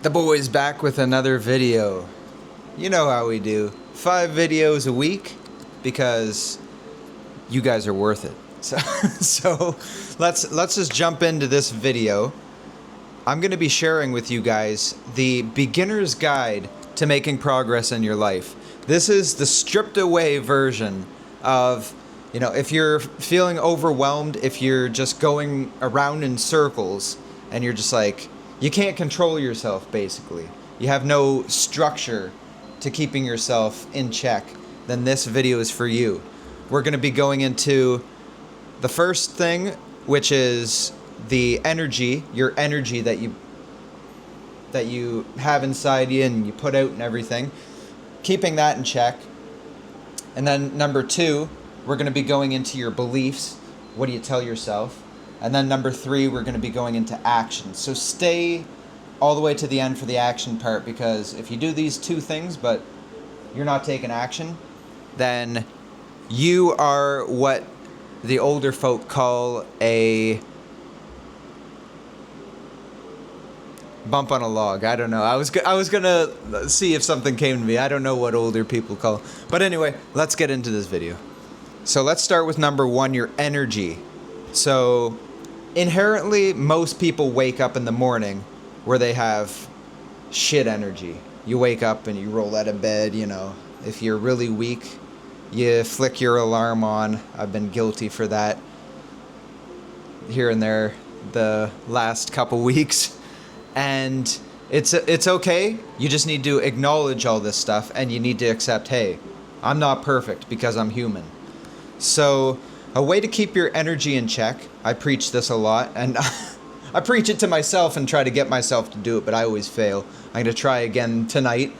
The boys back with another video. You know how we do. 5 videos a week because you guys are worth it. So let's just jump into this video. I'm going to be sharing with you guys the beginner's guide to making progress in your life. This is the stripped away version of, if you're feeling overwhelmed, if you're just going around in circles and you're just like, you can't control yourself, basically. You have no structure to keeping yourself in check, then this video is for you. We're going to be going into the first thing, which is the energy, your energy that you have inside you and you put out and everything, keeping that in check. And then number 2, we're going to be going into your beliefs. What do you tell yourself? And then number 3, we're going to be going into action. So stay all the way to the end for the action part, because if you do these 2 things but you're not taking action, then you are what the older folk call a bump on a log. I don't know. I was gonna see if something came to me. I don't know what older people call. But anyway, let's get into this video. So let's start with number 1, your energy. So inherently, most people wake up in the morning where they have shit energy. You wake up and you roll out of bed, If you're really weak, you flick your alarm on. I've been guilty for that here and there the last couple weeks. And it's okay. You just need to acknowledge all this stuff, and you need to accept, hey, I'm not perfect because I'm human. So a way to keep your energy in check, I preach this a lot, and I preach it to myself and try to get myself to do it, but I always fail. I'm going to try again tonight.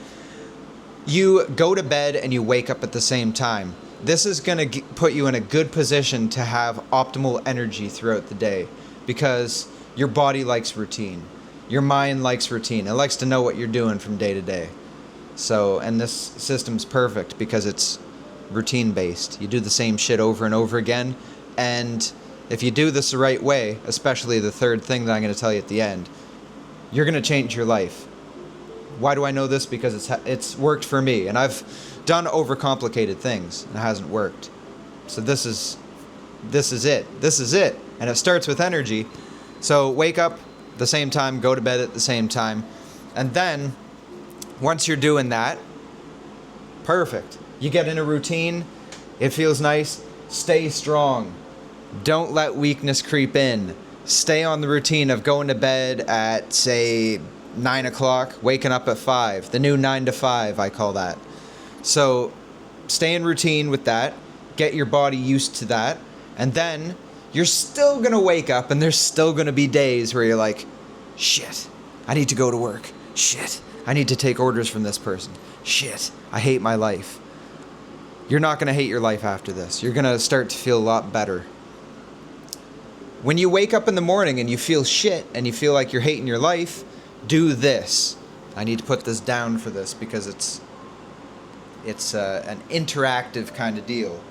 You go to bed and you wake up at the same time. This is going to put you in a good position to have optimal energy throughout the day, because your body likes routine. Your mind likes routine. It likes to know what you're doing from day to day. And this system's perfect because it's routine based. You do the same shit over and over again, and if you do this the right way, especially the third thing that I'm going to tell you at the end, you're going to change your life. Why do I know this? Because it's worked for me, and I've done overcomplicated things and it hasn't worked. So this is it, and it starts with energy. So wake up the same time, go to bed at the same time, and then once you're doing that, perfect. You get in a routine, it feels nice. Stay strong. Don't let weakness creep in. Stay on the routine of going to bed at, say, 9 o'clock, waking up at 5. The new 9 to 5, I call that. So stay in routine with that. Get your body used to that. And then you're still going to wake up, and there's still going to be days where you're like, shit, I need to go to work. Shit, I need to take orders from this person. Shit, I hate my life. You're not going to hate your life after this. You're going to start to feel a lot better. When you wake up in the morning and you feel shit and you feel like you're hating your life, do this. I need to put this down for this because it's an interactive kind of deal.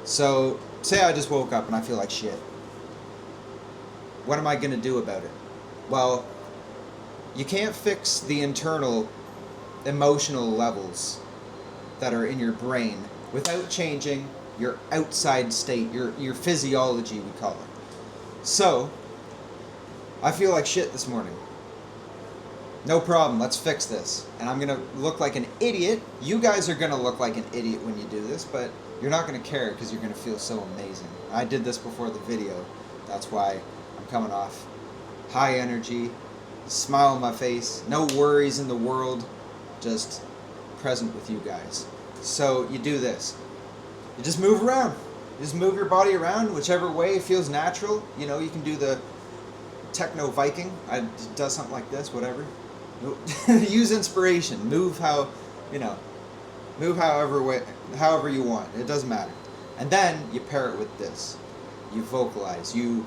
So, say I just woke up and I feel like shit. What am I going to do about it? Well, you can't fix the internal emotional levels that are in your brain without changing your outside state, your physiology, we call it. So, I feel like shit this morning. No problem, let's fix this. And I'm going to look like an idiot. You guys are going to look like an idiot when you do this, but you're not going to care because you're going to feel so amazing. I did this before the video. That's why I'm coming off high energy, smile on my face, no worries in the world, just present with you guys. So you do this. You just move around. You just move your body around whichever way feels natural. You can do the techno Viking. I does something like this, whatever. Use inspiration. Move however you want. It doesn't matter. And then you pair it with this. You vocalize. You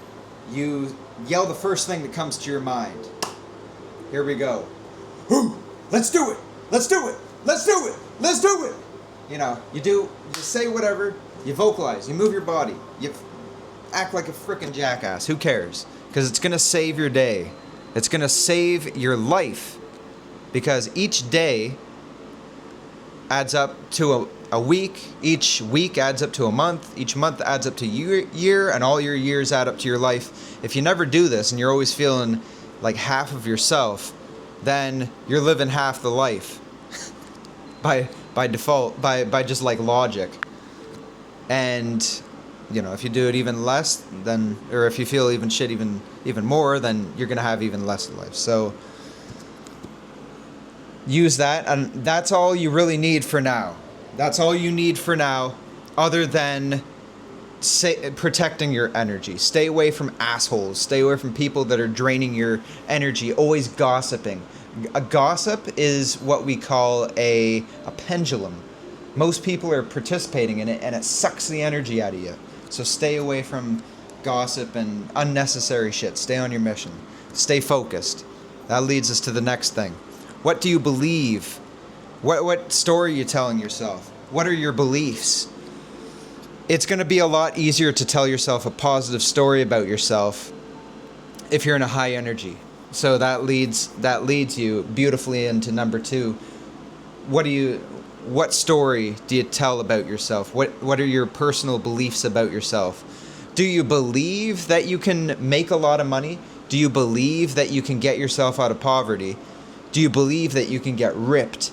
yell the first thing that comes to your mind. Here we go. Let's do it. Let's do it. Let's do it. Let's do it. You say whatever. You vocalize. You move your body. You act like a frickin' jackass. Who cares? Because it's going to save your day. It's going to save your life because each day adds up to a week, each week adds up to a month, each month adds up to year, and all your years add up to your life. If you never do this and you're always feeling like half of yourself, then you're living half the life by default, by just like logic. And you know, if you do it even less, then, or if you feel even shit even more, then you're gonna have even less of life. So use that, and that's all you really need for now. That's all you need for now, other than protecting your energy. Stay away from assholes. Stay away from people that are draining your energy, always gossiping. A gossip is what we call a pendulum. Most people are participating in it, and it sucks the energy out of you. So stay away from gossip and unnecessary shit. Stay on your mission. Stay focused. That leads us to the next thing. What do you believe? What story are you telling yourself? What are your beliefs? It's going to be a lot easier to tell yourself a positive story about yourself if you're in a high energy. So that leads you beautifully into number 2. What story do you tell about yourself? What are your personal beliefs about yourself? Do you believe that you can make a lot of money? Do you believe that you can get yourself out of poverty? Do you believe that you can get ripped?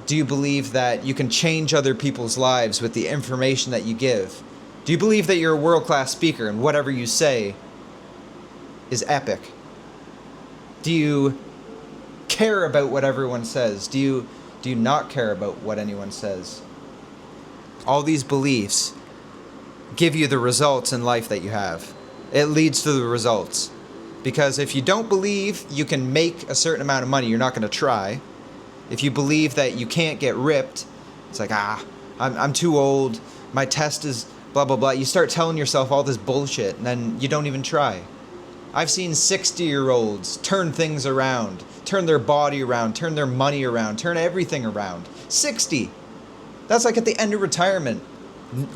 Do you believe that you can change other people's lives with the information that you give? Do you believe that you're a world-class speaker and whatever you say is epic? Do you care about what everyone says? Do you not care about what anyone says? All these beliefs give you the results in life that you have. It leads to the results. Because if you don't believe you can make a certain amount of money, you're not going to try. If you believe that you can't get ripped, it's like, I'm too old, my test is blah, blah, blah. You start telling yourself all this bullshit, and then you don't even try. I've seen 60-year-olds turn things around, turn their body around, turn their money around, turn everything around. 60! That's like at the end of retirement.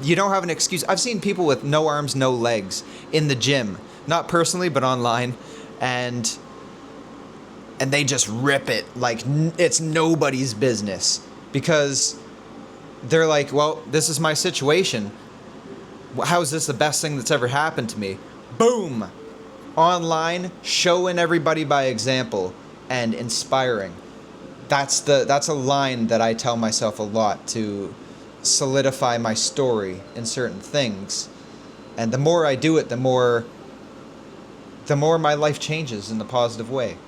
You don't have an excuse. I've seen people with no arms, no legs in the gym. Not personally, but online. And they just rip it like it's nobody's business. Because they're like, well, this is my situation. How is this the best thing that's ever happened to me? Boom! Online, showing everybody by example and inspiring. That's a line that I tell myself a lot to solidify my story in certain things. And the more I do it, the more my life changes in the positive way.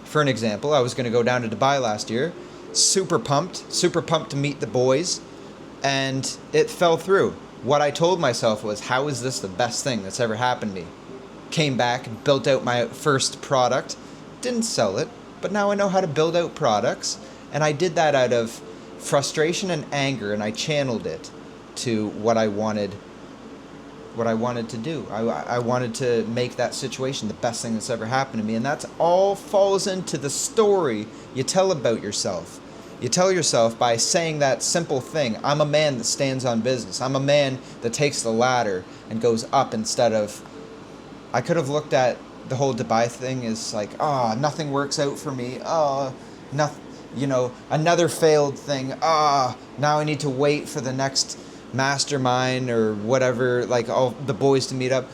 For an example, I was going to go down to Dubai last year, super pumped to meet the boys, and it fell through. What I told myself was, how is this the best thing that's ever happened to me? Came back, built out my first product, didn't sell it, but now I know how to build out products, and I did that out of frustration and anger, and I channeled it to what I wanted to do. I wanted to make that situation the best thing that's ever happened to me, and that's all falls into the story you tell about yourself. You tell yourself by saying that simple thing, I'm a man that stands on business. I'm a man that takes the ladder and goes up instead of... I could have looked at the whole Dubai thing as like, nothing works out for me. Nothing, another failed thing. Now I need to wait for the next mastermind or whatever, like all the boys to meet up.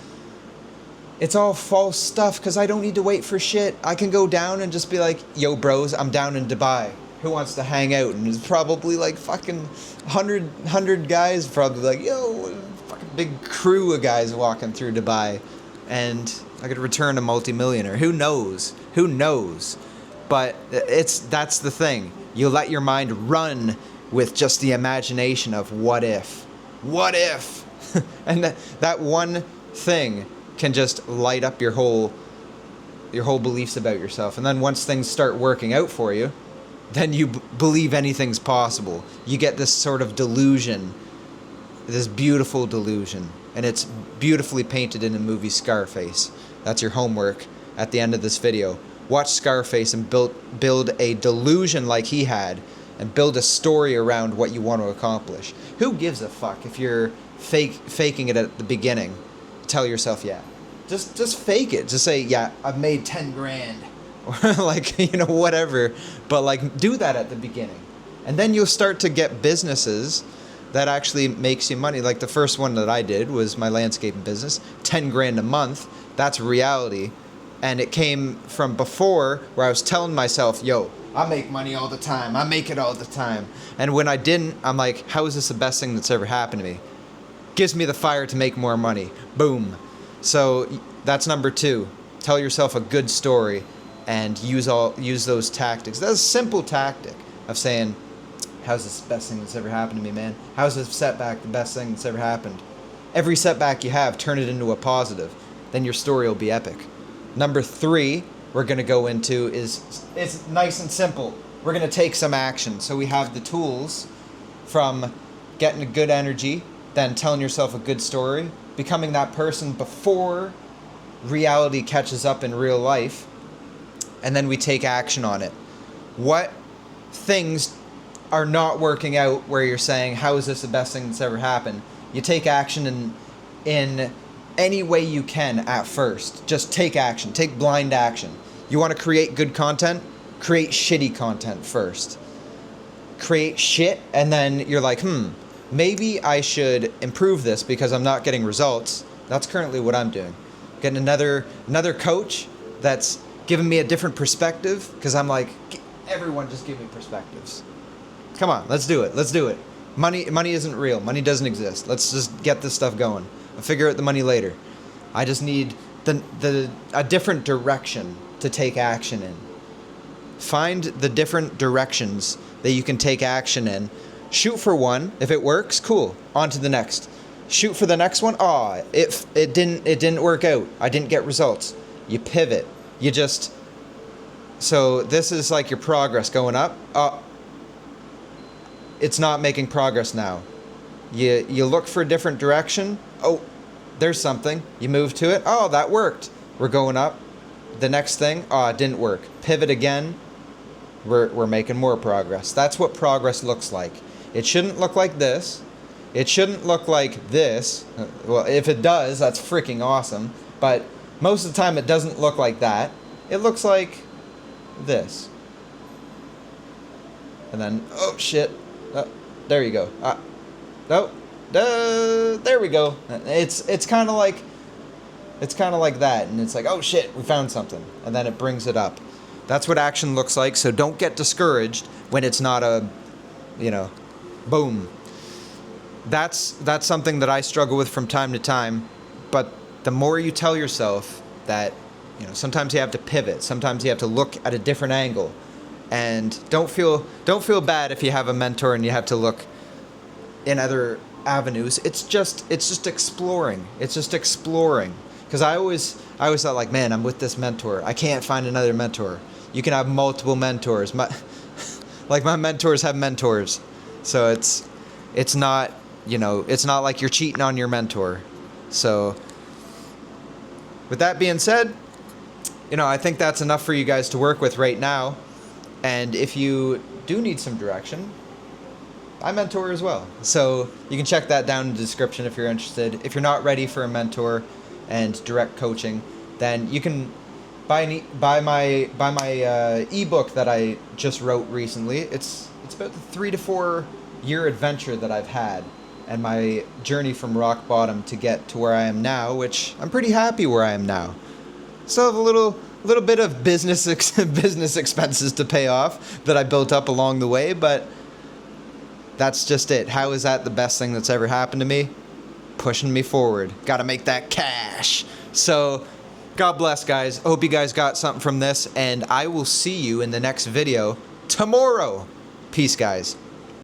It's all false stuff because I don't need to wait for shit. I can go down and just be like, yo bros, I'm down in Dubai. Who wants to hang out? And there's probably like fucking 100 guys probably like, yo, fucking big crew of guys walking through Dubai. And I could return a multimillionaire. Who knows? But that's the thing. You let your mind run with just the imagination of what if. And that one thing can just light up your whole beliefs about yourself. And then once things start working out for you, then you believe anything's possible. You get this sort of delusion, this beautiful delusion. And it's beautifully painted in the movie Scarface. That's your homework at the end of this video. Watch Scarface and build a delusion like he had, and build a story around what you want to accomplish. Who gives a fuck if you're faking it at the beginning? Tell yourself, yeah. Just fake it. Just say, yeah, I've made 10 grand. or like, you know, whatever. But like, do that at the beginning. And then you'll start to get businesses that actually makes you money. Like the first one that I did was my landscaping business, 10 grand a month. That's reality. And it came from before where I was telling myself, yo, I make money all the time. I make it all the time. And when I didn't, I'm like, how is this the best thing that's ever happened to me? Gives me the fire to make more money. Boom. So that's number 2. Tell yourself a good story and use those tactics. That's a simple tactic of saying, how's this the best thing that's ever happened to me, man? How's this setback the best thing that's ever happened? Every setback you have, turn it into a positive. Then your story will be epic. Number 3 we're going to go into is, it's nice and simple. We're going to take some action. So we have the tools from getting a good energy, then telling yourself a good story, becoming that person before reality catches up in real life, and then we take action on it. What things are not working out where you're saying, how is this the best thing that's ever happened? You take action in any way you can at first. Just take action. Take blind action. You want to create good content? Create shitty content first. Create shit, and then you're like, maybe I should improve this because I'm not getting results. That's currently what I'm doing. Getting another coach that's giving me a different perspective, because I'm like, everyone just give me perspectives. Come on, let's do it. Let's do it. Money isn't real. Money doesn't exist. Let's just get this stuff going. I'll figure out the money later. I just need a different direction to take action in. Find the different directions that you can take action in. Shoot for one. If it works, cool. On to the next. Shoot for the next one. It didn't work out. I didn't get results. You pivot. So this is like your progress going up. It's not making progress now. You look for a different direction. Oh, there's something. You move to it. Oh, that worked. We're going up. The next thing, it didn't work. Pivot again. We're making more progress. That's what progress looks like. It shouldn't look like this. It shouldn't look like this. Well, if it does, that's freaking awesome. But most of the time, it doesn't look like that. It looks like this. And then, oh shit. There you go. There we go. It's kind of like that, and it's like, oh shit, we found something, and then it brings it up. That's what action looks like. So don't get discouraged when it's not a, boom. That's something that I struggle with from time to time. But the more you tell yourself that, sometimes you have to pivot, sometimes you have to look at a different angle, and don't feel bad if you have a mentor and you have to look in other avenues. It's just exploring. It's just exploring. Because I always thought, like, man, I'm with this mentor. I can't find another mentor. You can have multiple mentors. My mentors have mentors. So it's not, it's not like you're cheating on your mentor. So with that being said, I think that's enough for you guys to work with right now. And if you do need some direction, I mentor as well. So you can check that down in the description if you're interested. If you're not ready for a mentor and direct coaching, then you can buy my ebook that I just wrote recently. It's about the 3 to 4 year adventure that I've had and my journey from rock bottom to get to where I am now, which I'm pretty happy where I am now. Still have a little bit of business expenses to pay off that I built up along the way, but that's just it. How is that the best thing that's ever happened to me? Pushing me forward. Got to make that cash. So God bless, guys. I hope you guys got something from this, and I will see you in the next video tomorrow. Peace, guys.